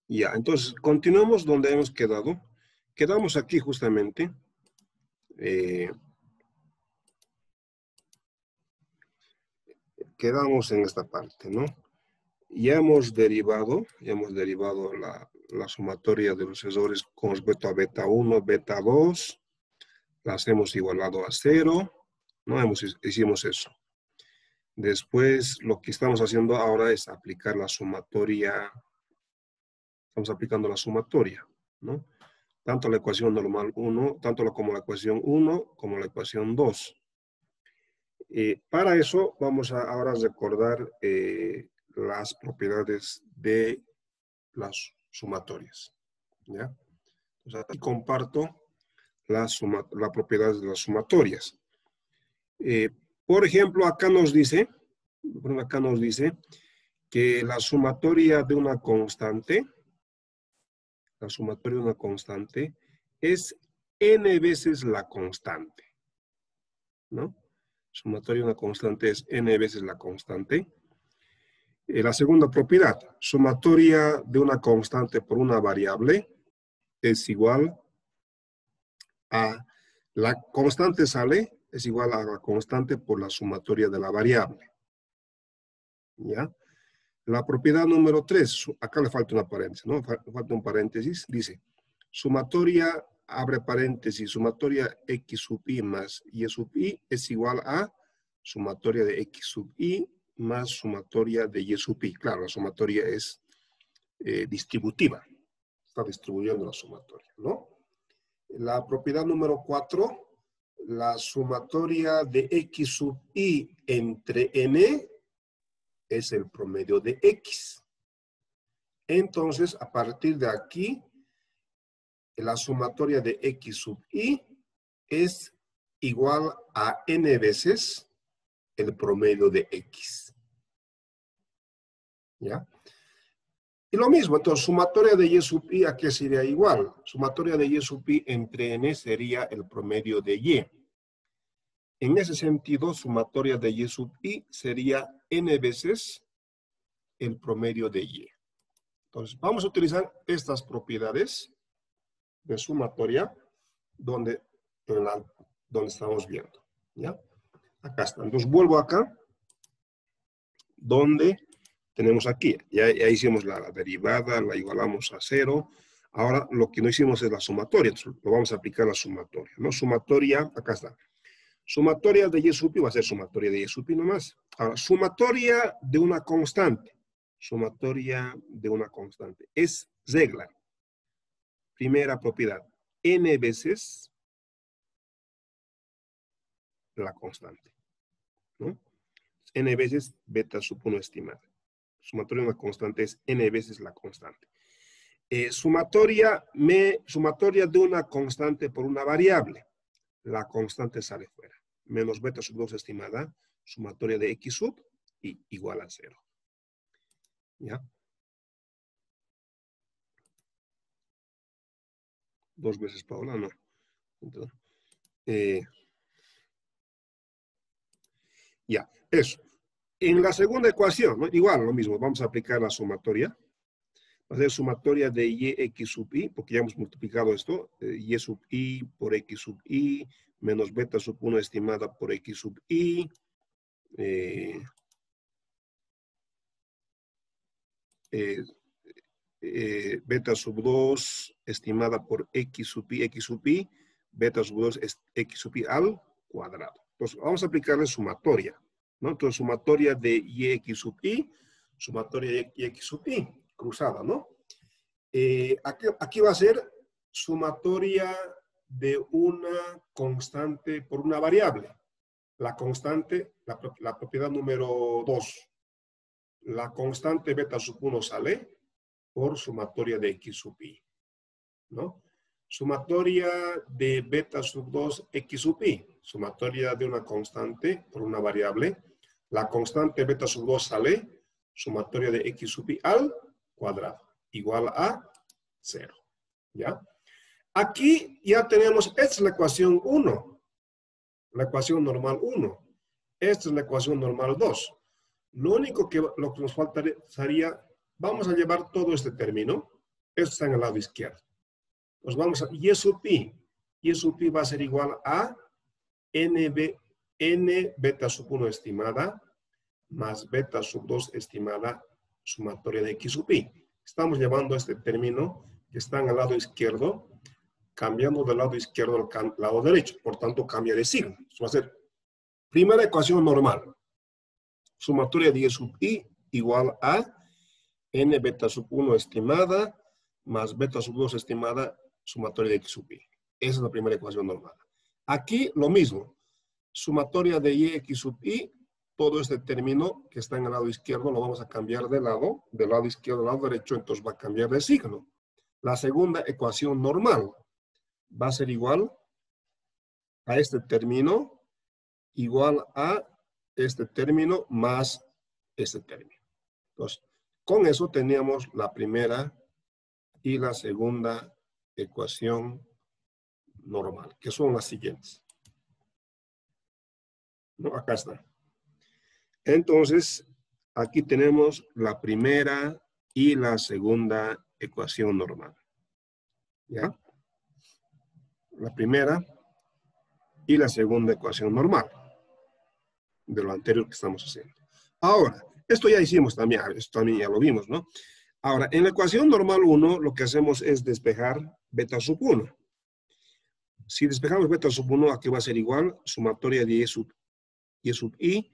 Ya, entonces continuamos donde hemos quedado. Quedamos aquí justamente. Quedamos en esta parte, ¿no? Ya hemos derivado la sumatoria de los errores con respecto a beta 1, beta 2. Las hemos igualado a 0, ¿no? Hicimos eso. Después, lo que estamos haciendo ahora es aplicar la sumatoria. Estamos aplicando la sumatoria, ¿no? Tanto la ecuación normal 1, tanto como la ecuación 1, como la ecuación 2. Para eso, vamos a ahora recordar las propiedades de las sumatorias, ¿ya? Entonces, aquí comparto las propiedades de las sumatorias. Por ejemplo, acá nos dice que la sumatoria de una constante, es n veces la constante, ¿no? Sumatoria de una constante es n veces la constante. La segunda propiedad, sumatoria de una constante por una variable es igual a la constante es igual a la constante por la sumatoria de la variable. ¿Ya? La propiedad número 3, acá le falta una paréntesis, ¿no? Falta un paréntesis, dice, sumatoria, abre paréntesis, sumatoria x sub i más y sub i es igual a sumatoria de x sub i más sumatoria de y sub i. Claro, la sumatoria es distributiva. Está distribuyendo la sumatoria, ¿no? La propiedad número 4, la sumatoria de x sub i entre n es el promedio de x. Entonces, a partir de aquí, la sumatoria de x sub i es igual a n veces el promedio de x. ¿Ya? Y lo mismo, entonces, sumatoria de y sub i, ¿a qué sería igual? Sumatoria de y sub i entre n sería el promedio de y. En ese sentido, sumatoria de y sub i sería n veces el promedio de y. Entonces, vamos a utilizar estas propiedades de sumatoria donde estamos viendo. ¿Ya? Acá está. Entonces, vuelvo acá, donde tenemos aquí. Ya hicimos la derivada, la igualamos a 0. Ahora, lo que no hicimos es la sumatoria. Entonces, lo vamos a aplicar a la sumatoria, ¿no? Sumatoria, acá está. Sumatoria de y sub i va a ser sumatoria de y sub i nomás. Ahora, sumatoria de una constante. Sumatoria de una constante. Es regla. Primera propiedad. N veces la constante, ¿no? N veces beta sub 1 estimada. Sumatoria de una constante es n veces la constante. Sumatoria de una constante por una variable. La constante sale fuera. Menos beta sub 2 estimada, sumatoria de x sub y igual a 0. ¿Ya? Dos veces Paola, no. Entonces, ya, eso. En la segunda ecuación, ¿no? Igual, lo mismo, vamos a aplicar la sumatoria. Va a ser sumatoria de y x sub i, porque ya hemos multiplicado esto, y sub i por x sub i, menos beta sub 1 estimada por x sub i, beta sub 2 estimada por x sub i, beta sub 2 es x sub i al cuadrado. Entonces, vamos a aplicarle sumatoria, ¿no? Entonces, sumatoria de y x sub i, sumatoria de y x sub i, cruzada, ¿no? Aquí va a ser sumatoria de una constante por una variable. La constante, la propiedad número 2. La constante beta sub 1 sale por sumatoria de x sub i, ¿no? Sumatoria de beta sub 2 x sub i. Sumatoria de una constante por una variable. La constante beta sub 2 sale, sumatoria de x sub i al cuadrado, igual a 0. ¿Ya? Aquí ya tenemos, esta es la ecuación 1. La ecuación normal 1. Esta es la ecuación normal 2. Lo único que lo que nos faltaría sería, vamos a llevar todo este término. Esto está en el lado izquierdo. Pues vamos a, y sub i. Y sub i va a ser igual a n beta sub 1 estimada más beta sub 2 estimada sumatoria de x sub i. Estamos llevando este término que está en el lado izquierdo, cambiando del lado izquierdo al lado derecho. Por tanto, cambia de signo. Esto va a ser primera ecuación normal. Sumatoria de y sub i igual a n beta sub 1 estimada más beta sub 2 estimada sumatoria de x sub i. Esa es la primera ecuación normal. Aquí lo mismo. Sumatoria de y x sub i, todo este término que está en el lado izquierdo lo vamos a cambiar del lado izquierdo al lado derecho, entonces va a cambiar de signo. La segunda ecuación normal va a ser igual a este término, igual a este término más este término. Entonces, con eso teníamos la primera y la segunda ecuación normal, que son las siguientes. ¿No? Acá está. Entonces, aquí tenemos la primera y la segunda ecuación normal. ¿Ya? La primera y la segunda ecuación normal de lo anterior que estamos haciendo. Ahora, esto ya hicimos también, esto también ya lo vimos, ¿no? Ahora, en la ecuación normal 1, lo que hacemos es despejar beta sub 1. Si despejamos beta sub 1, aquí va a ser igual, sumatoria de y sub i,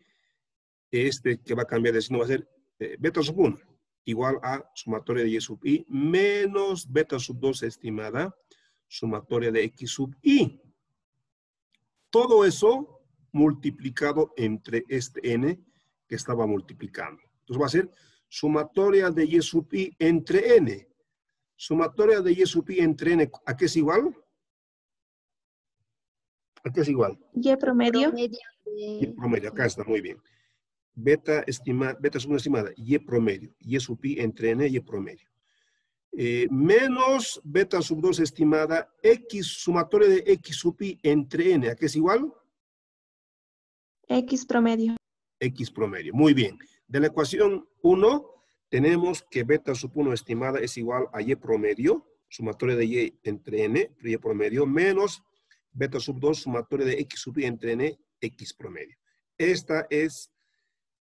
este que va a cambiar de signo va a ser beta sub 1, igual a sumatoria de y sub i, menos beta sub 2 estimada, sumatoria de x sub i. Todo eso multiplicado entre este n que estaba multiplicando. Entonces va a ser sumatoria de y sub i entre n. Sumatoria de y sub i entre n, ¿a qué es igual? ¿A qué es igual? Y promedio. Y promedio, acá está, muy bien. Beta sub 1 estimada, y promedio. Y sub i entre n, y promedio. Menos beta sub 2 estimada, x, sumatoria de x sub i entre n, ¿a qué es igual? X promedio. X promedio, muy bien. De la ecuación 1, tenemos que beta sub 1 estimada es igual a y promedio, sumatoria de y entre n, y promedio, menos beta sub 2, sumatoria de x sub i entre n, x promedio. Esta es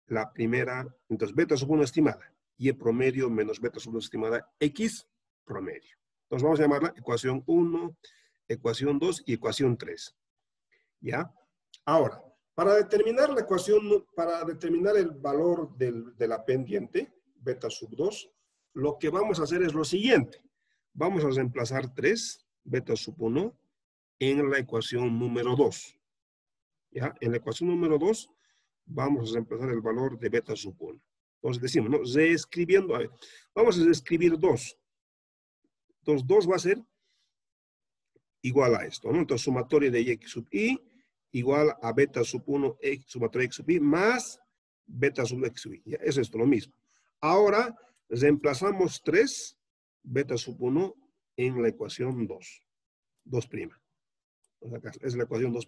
la primera, entonces beta sub 1 estimada, y promedio menos beta sub 2 estimada, x promedio. Entonces vamos a llamarla ecuación 1, ecuación 2 y ecuación 3. ¿Ya? Ahora, para determinar la ecuación, para determinar el valor de la pendiente, beta sub 2, lo que vamos a hacer es lo siguiente. Vamos a reemplazar 3, beta sub 1, en la ecuación número 2. ¿Ya? En la ecuación número 2, vamos a reemplazar el valor de beta sub 1. Entonces decimos, ¿no? Reescribiendo, a ver, vamos a reescribir 2. Entonces 2 va a ser igual a esto, ¿no? Entonces sumatoria de x sub i igual a beta sub 1, sumatoria de x sub i más beta sub x sub i. ¿Ya? Es esto lo mismo. Ahora reemplazamos 3, beta sub 1, en la ecuación 2. 2'. Entonces acá es la ecuación 2'.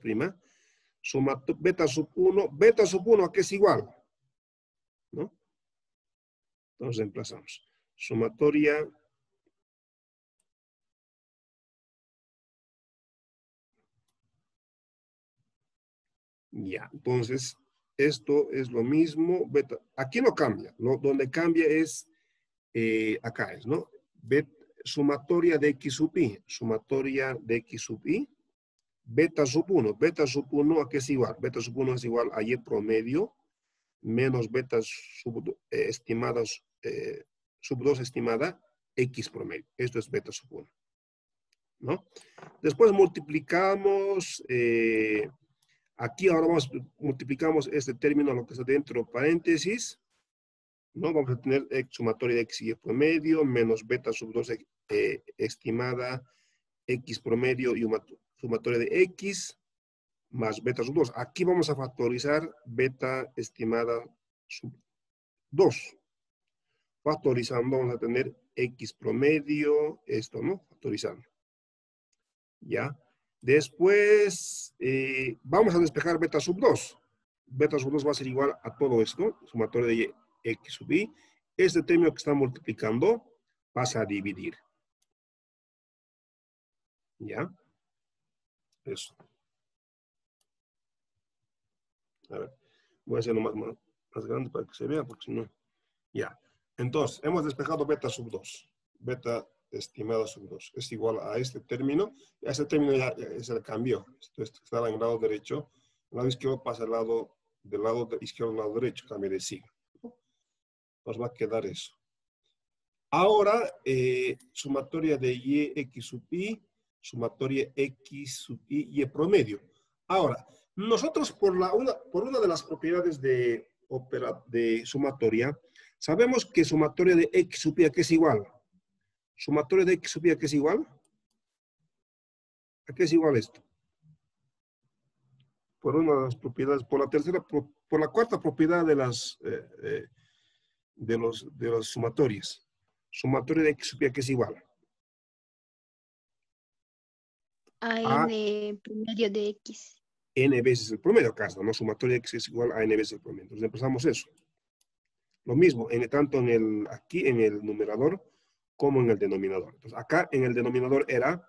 Beta sub 1, ¿a qué es igual? ¿No? Entonces reemplazamos. Sumatoria ya, entonces esto es lo mismo. Beta, aquí no cambia, ¿no? Donde cambia es acá es, ¿no? Sumatoria de x sub i, sumatoria de x sub i, beta sub 1, ¿a qué es igual? Beta sub 1 es igual a y promedio menos beta sub estimadas, sub 2 estimada, x promedio. Esto es beta sub 1, ¿no? Después multiplicamos, aquí ahora multiplicamos este término, lo que está dentro de paréntesis, ¿no? Vamos a tener sumatoria de x y promedio menos beta sub 2 estimada x promedio y sumatoria de x más beta sub 2. Aquí vamos a factorizar beta estimada sub 2. Factorizando vamos a tener x promedio, esto, ¿no? Factorizando. ¿Ya? Después vamos a despejar beta sub 2. beta sub 2 va a ser igual a todo esto, sumatorio de y x sub i. Este término que está multiplicando pasa a dividir. ¿Ya? Eso. A ver, voy a hacerlo más grande para que se vea, porque si no, ya. Entonces, hemos despejado beta sub 2. Beta estimada sub 2 es igual a este término. Este término ya es el cambio. Esto estaba en el lado derecho. El lado izquierdo pasa al lado del lado izquierdo al lado derecho, cambia de signo. Nos va a quedar eso. Ahora, sumatoria de y x sub i, sumatoria x sub i y promedio. Ahora, nosotros por una de las propiedades de sumatoria, sabemos que sumatoria de x sub i, ¿a qué es igual? Sumatoria de x sub i, ¿a qué es igual? ¿A qué es igual esto? Por una de las propiedades, por la cuarta propiedad de las sumatorias. Sumatoria de x sub i, ¿a qué es igual? A n promedio de x. N veces el promedio, acaso, ¿no? Sumatoria de x es igual a n veces el promedio. Entonces empezamos eso. Lo mismo, tanto aquí en el numerador como en el denominador. Entonces acá en el denominador era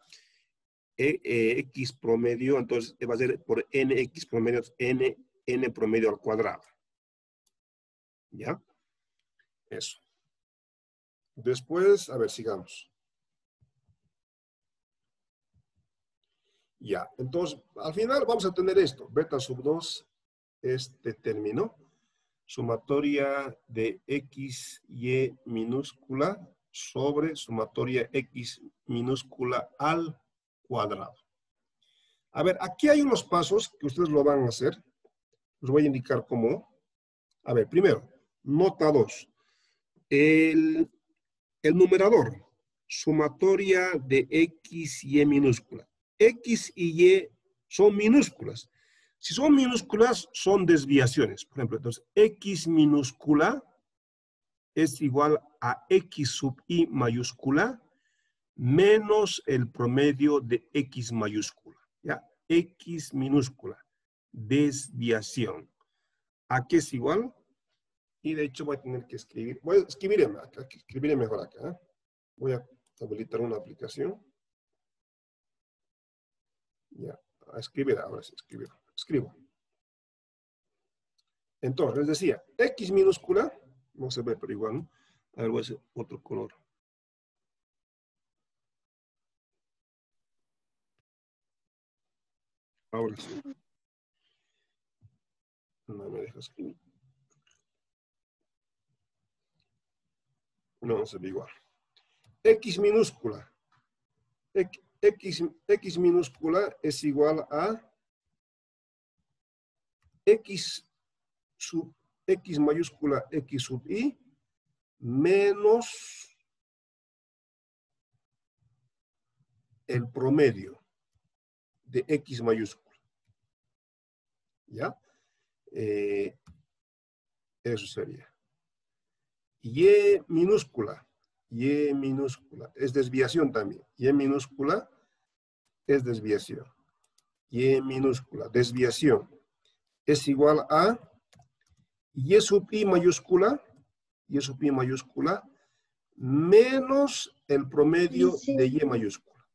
x promedio, entonces va a ser por nx promedio, n promedio al cuadrado. ¿Ya? Eso. Después, a ver, sigamos. Ya, entonces, al final vamos a tener esto. Beta sub 2, este término. Sumatoria de x, y minúscula sobre sumatoria x minúscula al cuadrado. A ver, aquí hay unos pasos que ustedes lo van a hacer. Los voy a indicar cómo. A ver, primero, nota 2. El numerador, sumatoria de x y minúscula. X y y son minúsculas. Si son minúsculas, son desviaciones. Por ejemplo, entonces, x minúscula es igual a x sub i mayúscula menos el promedio de x mayúscula. ¿Ya? X minúscula, desviación. ¿A qué es igual? Y de hecho voy a tener que escribir. Voy a escribir mejor acá. ¿Eh? Voy a habilitar una aplicación. Ya, a escribir ahora sí, escribo. Entonces, les decía, x minúscula, no se ve, pero igual, ¿no? A ver, voy a hacer otro color. Ahora sí. No me deja escribir. No se ve igual. X minúscula. X minúscula es igual a x mayúscula x sub i menos el promedio de x mayúscula. ¿Ya? Eso sería. Y minúscula es desviación también. Y minúscula es desviación. Y minúscula, desviación, es igual a y sub i mayúscula menos el promedio de y mayúscula.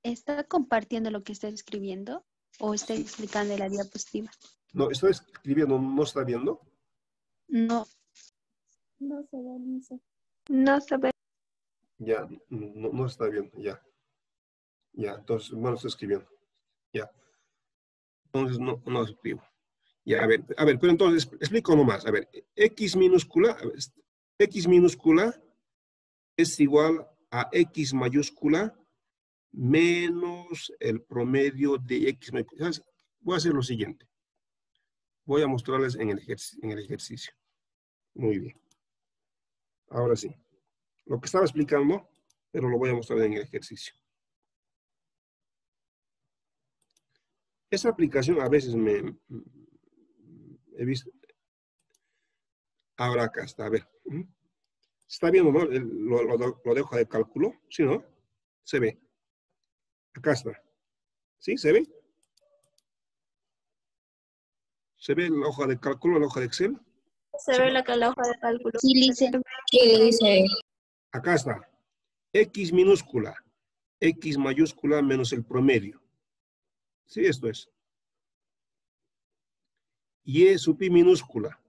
¿Está compartiendo lo que está escribiendo o está explicando en la diapositiva? No, estoy escribiendo, ¿no está viendo? No. No se ve, Lisa. No se ve. Ya, no está viendo, ya. Ya, entonces, bueno, estoy escribiendo. Ya. Entonces, no escribo. Ya, a ver, pero entonces, explico nomás. A ver, x minúscula es igual a x mayúscula menos el promedio de x mayúscula. Voy a hacer lo siguiente. Voy a mostrarles en el ejercicio. Muy bien. Ahora sí. Lo que estaba explicando, pero lo voy a mostrar en el ejercicio. Esa aplicación a veces he visto. Ahora acá está, a ver. ¿Está viendo, no? Lo dejo de cálculo, ¿sí, no? Se ve. Acá está. ¿Sí? ¿Se ve? ¿Se ve la hoja de cálculo, la hoja de Excel? Se ve la hoja de cálculo. Sí, dice. Sí, dice. Acá está. X minúscula, X mayúscula menos el promedio. Sí, esto es. Y sub I minúscula.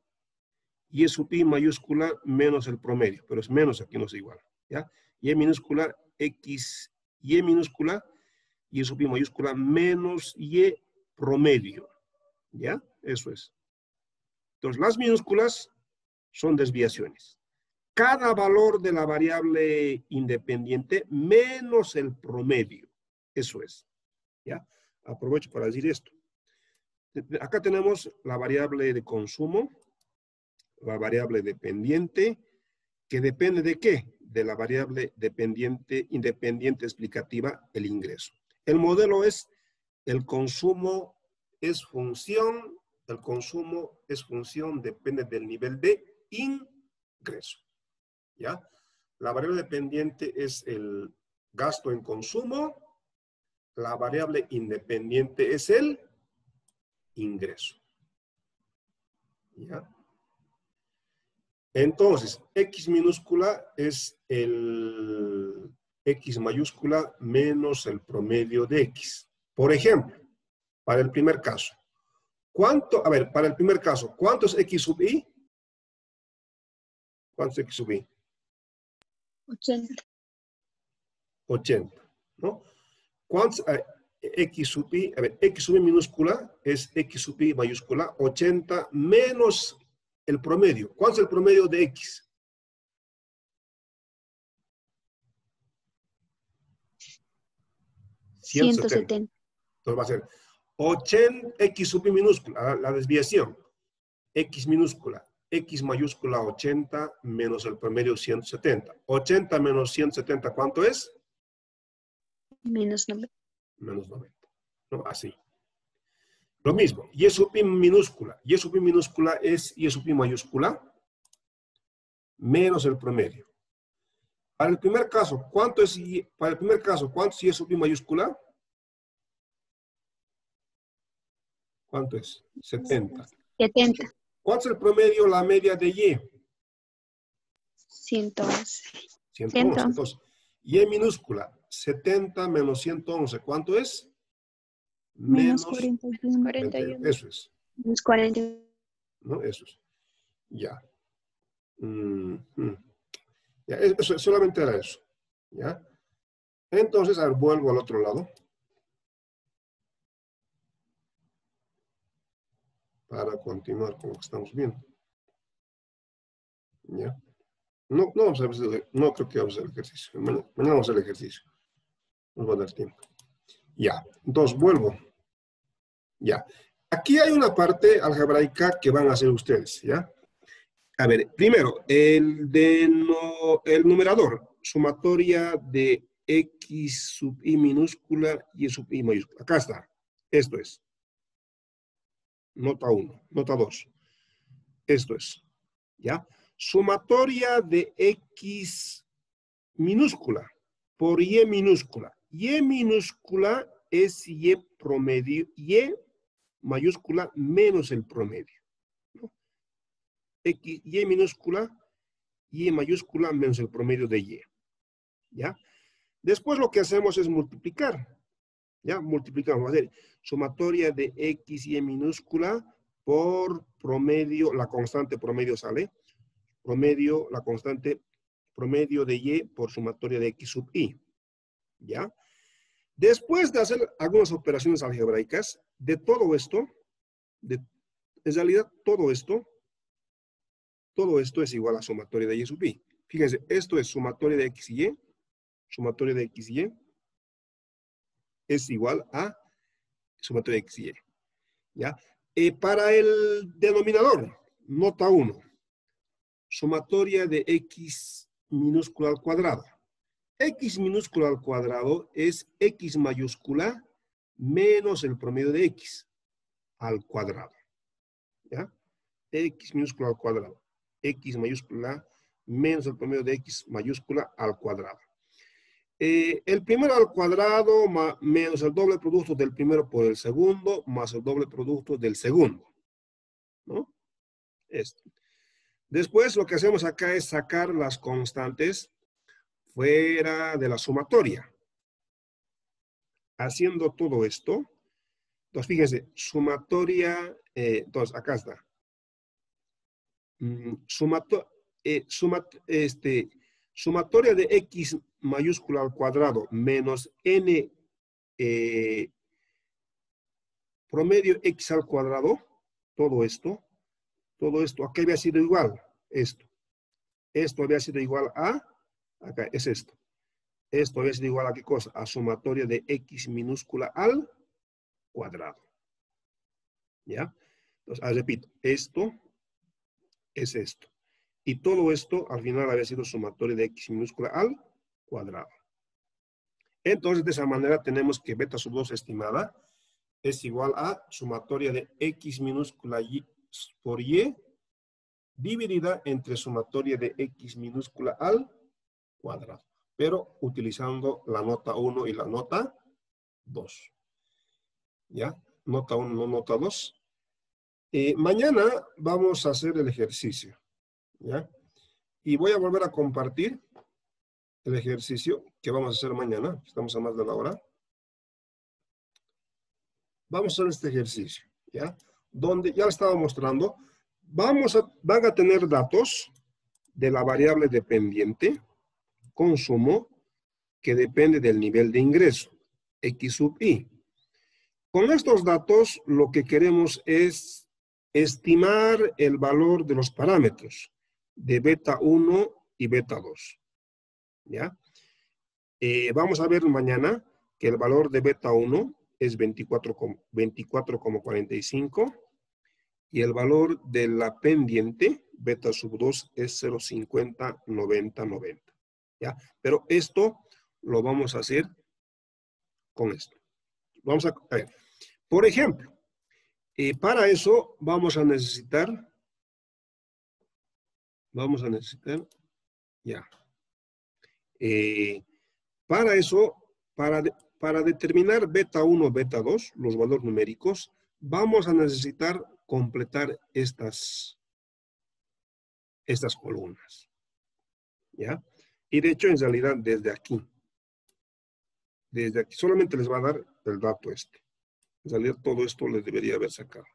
Y sub I mayúscula menos el promedio. Pero es menos, aquí no es igual. ¿Ya? Y minúscula, X, Y minúscula, y sub I mayúscula menos Y promedio. ¿Ya? Eso es. Entonces, las minúsculas son desviaciones. Cada valor de la variable independiente menos el promedio. Eso es. ¿Ya? Aprovecho para decir esto. Acá tenemos la variable de consumo, la variable dependiente, que depende de qué? De la variable dependiente, independiente explicativa, el ingreso. El modelo es el consumo es función, depende del nivel de ingreso. ¿Ya? La variable dependiente es el gasto en consumo, la variable independiente es el ingreso. ¿Ya? Entonces, X minúscula es el X mayúscula menos el promedio de X. Por ejemplo, para el primer caso, para el primer caso, ¿cuánto es X sub I? ¿Cuánto es X sub I? 80. 80, ¿no? ¿Cuánto es X sub I? A ver, X sub I minúscula es X sub I mayúscula, 80 menos el promedio. ¿Cuánto es el promedio de X? $170. Entonces va a ser 80 X sub I minúscula, la desviación. X minúscula, X mayúscula 80 menos el promedio 170. 80 menos 170, ¿cuánto es? Menos 90. Menos 90. ¿No? Así. Lo mismo, Y sub I minúscula. Y sub I minúscula es Y sub I mayúscula menos el promedio. Para el primer caso, ¿cuánto es Y sub I mayúscula? ¿Cuánto es? 70. 70. ¿Cuánto es el promedio, la media de Y? 111. 111. Entonces, Y minúscula, 70 menos 111, ¿cuánto es? Menos 41. 41. Eso es. Menos 41. ¿No? Eso es. Ya. Ya, eso, solamente era eso. ¿Ya? Entonces, a ver, vuelvo al otro lado. Para continuar con lo que estamos viendo. ¿Ya? No creo que vamos a hacer el ejercicio. Mañana vamos a hacer el ejercicio. Nos va a dar tiempo. Ya. Entonces, vuelvo. Ya. Aquí hay una parte algebraica que van a hacer ustedes. ¿Ya? A ver, primero, el numerador, sumatoria de X sub I minúscula y sub I mayúscula. Acá está. Esto es. Nota 1, nota 2. Esto es. ¿Ya? Sumatoria de X minúscula por Y minúscula. Y minúscula es Y promedio, Y mayúscula menos el promedio. X, Y minúscula, Y mayúscula menos el promedio de Y. ¿Ya? Después lo que hacemos es multiplicar. ¿Ya? Multiplicamos. A ver, sumatoria de X, Y minúscula por promedio, la constante promedio sale. Promedio, la constante promedio de Y por sumatoria de X sub I. ¿Ya? Después de hacer algunas operaciones algebraicas, de todo esto, en realidad todo esto es igual a sumatoria de Y sub I. Fíjense, esto es sumatoria de X y Y. Sumatoria de X y Y es igual a sumatoria de X y Y. ¿Ya? Para el denominador, nota 1. Sumatoria de X minúscula al cuadrado. X minúscula al cuadrado es X mayúscula menos el promedio de X al cuadrado. ¿Ya? X minúscula al cuadrado. X mayúscula menos el promedio de X mayúscula al cuadrado. El primero al cuadrado menos el doble producto del primero por el segundo más el doble producto del segundo. ¿no? Esto. Después lo que hacemos acá es sacar las constantes fuera de la sumatoria. Haciendo todo esto, entonces fíjense, sumatoria, entonces acá está. Sumatoria de x mayúscula al cuadrado menos n promedio x al cuadrado, todo esto, aquí había sido igual, esto había sido igual a, acá es esto. Esto había sido igual a ¿qué cosa? A sumatoria de x minúscula al cuadrado. ¿Ya? Entonces, repito, esto es esto. Y todo esto al final había sido sumatoria de x minúscula al cuadrado. Entonces, de esa manera tenemos que beta sub 2 estimada es igual a sumatoria de x minúscula y por y dividida entre sumatoria de x minúscula al cuadrado, pero utilizando la nota 1 y la nota 2. ¿Ya? Nota 1, no nota 2. Mañana vamos a hacer el ejercicio. ¿Ya? Y voy a volver a compartir el ejercicio que vamos a hacer mañana. Estamos a más de la hora. Vamos a hacer este ejercicio. ¿Ya? Donde ya lo estaba mostrando. Van a tener datos de la variable dependiente, consumo, que depende del nivel de ingreso, X sub I. Con estos datos, lo que queremos es estimar el valor de los parámetros de beta 1 y beta 2. ¿Ya? Vamos a ver mañana que el valor de beta 1 es 24,45 y el valor de la pendiente, beta sub 2, es 0,50, 90, 90. ¿Ya? Pero esto lo vamos a hacer con esto. Vamos a ver. Por ejemplo, para eso vamos a necesitar, ya. Para eso, para determinar beta 1, beta 2, los valores numéricos, vamos a necesitar completar estas columnas. ¿Ya? Y de hecho, en realidad, desde aquí, solamente les va a dar el dato este. En realidad, todo esto les debería haber sacado.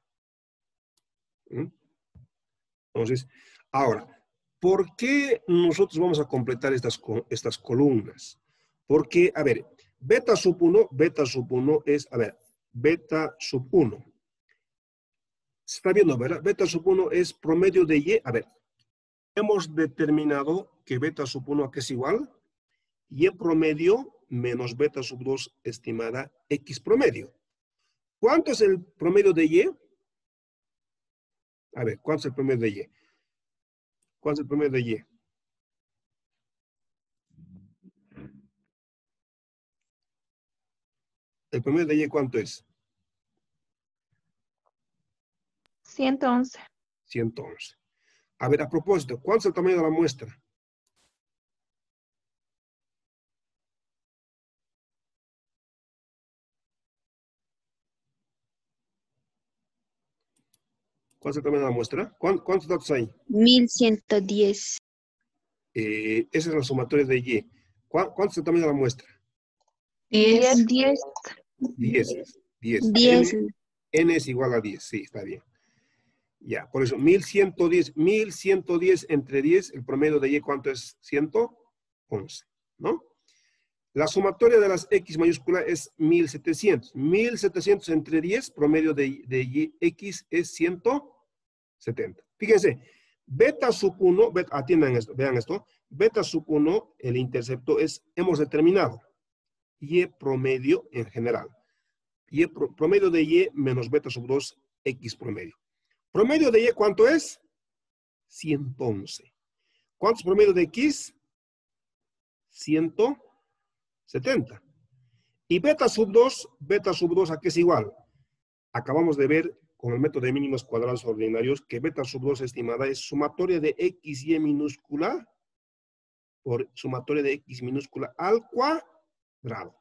Entonces, ahora, ¿por qué nosotros vamos a completar estas columnas? Porque, a ver, beta sub 1 es, a ver, beta sub 1. Se está viendo, ¿verdad? Beta sub 1 es promedio de Y. A ver, hemos determinado que beta sub 1 ¿a qué es igual? Y promedio menos beta sub 2 estimada X promedio. ¿Cuánto es el promedio de Y? A ver, ¿cuánto es el promedio de Y? ¿Cuánto es el promedio de Y? ¿El promedio de Y cuánto es? 111. 111. A ver, a propósito, ¿cuánto es el tamaño de la muestra? ¿Cuál es el tamaño de la muestra? ¿Cuántos datos hay? 1110. Esa es la sumatoria de Y. ¿Cuánto es el tamaño de la muestra? 10. 10. 10. 10. 10. N es igual a 10. Sí, está bien. Ya, por eso, 1110. 1110 entre 10, el promedio de Y, ¿cuánto es? 111, ¿no? La sumatoria de las X mayúscula es 1700. 1700 entre 10, promedio de Y, X es 170. Fíjense, beta sub 1, atiendan esto, vean esto. Beta sub 1, el intercepto es, hemos determinado, Y promedio en general. Y promedio de Y menos beta sub 2, X promedio. Promedio de Y, ¿cuánto es? 111. ¿Cuánto es promedio de X? 170. Y beta sub 2, ¿a qué es igual? Acabamos de ver con el método de mínimos cuadrados ordinarios que beta sub 2 estimada es sumatoria de X y minúscula por sumatoria de X minúscula al cuadrado.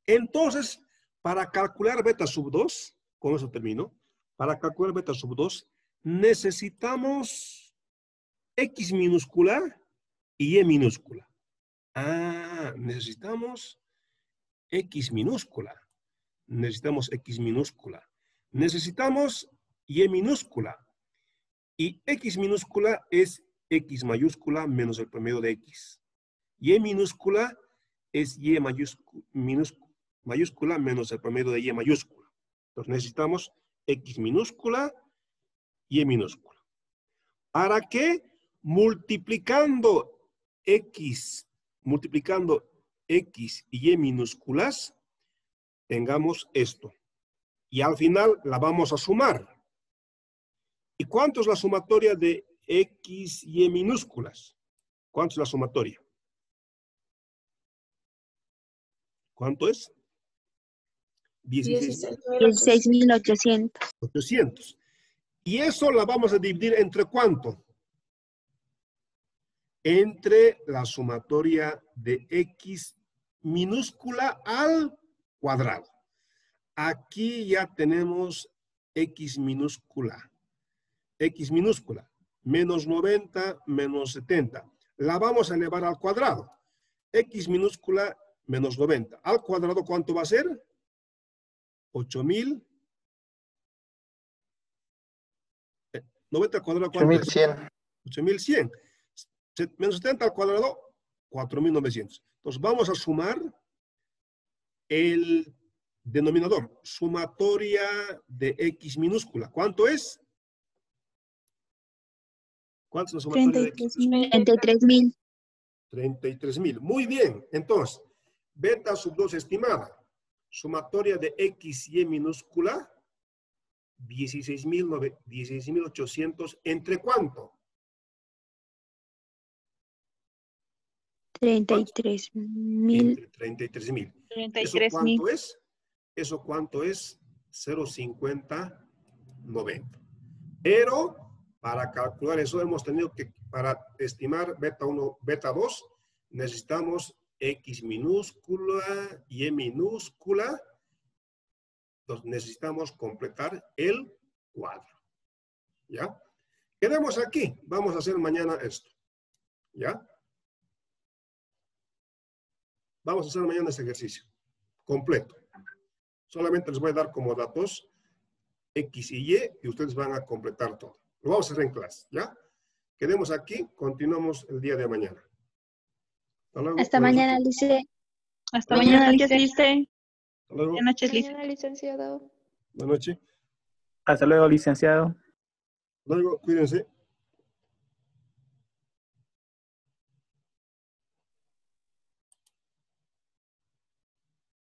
Entonces, para calcular beta sub 2, con eso termino, para calcular beta sub 2, necesitamos X minúscula y Y minúscula. Necesitamos X minúscula. Necesitamos X minúscula. Necesitamos Y minúscula. Y X minúscula es X mayúscula menos el promedio de X. Y minúscula es Y mayúscula menos el promedio de Y mayúscula. Entonces necesitamos X minúscula, Y minúscula. ¿Para qué? Multiplicando X y Y minúsculas, tengamos esto. Y al final la vamos a sumar. ¿Y cuánto es la sumatoria de X y Y minúsculas? ¿Cuánto es la sumatoria? ¿Cuánto es? 16.800. 800. Y eso la vamos a dividir entre ¿cuánto? Entre la sumatoria de X minúscula al cuadrado. Aquí ya tenemos X minúscula. X minúscula, menos 90, menos 70. La vamos a elevar al cuadrado. X minúscula, menos 90. Al cuadrado, ¿cuánto va a ser? 8.000. 90 al cuadrado, ¿cuánto es? 8.100. 8.100. Menos 70 al cuadrado, 4.900. Entonces, vamos a sumar el denominador. Sumatoria de X minúscula. ¿Cuánto es? ¿Cuánto es la sumatoria de X? 33.000. 33.000. Muy bien. Entonces, beta sub 2 estimada. Sumatoria de X y Y minúscula, 16.800. ¿Entre cuánto? 33.000. Entre 33.000. ¿Eso 33.000. cuánto es? ¿Eso cuánto es? 0.50, 90. Pero para calcular eso hemos tenido que, para estimar beta 1, beta 2, necesitamos X minúscula, Y minúscula. Entonces necesitamos completar el cuadro. ¿Ya? Quedemos aquí. Vamos a hacer mañana esto. ¿Ya? Vamos a hacer mañana ese ejercicio completo. Solamente les voy a dar como datos X y Y ustedes van a completar todo. Lo vamos a hacer en clase, ¿ya? Quedemos aquí, continuamos el día de mañana. Hasta luego. Hasta mañana, Lice. Hasta mañana, Lice. Hasta luego. Buenas noches, Lice. Mañana, licenciado. Buenas noches. Hasta luego, licenciado. Hasta luego, cuídense.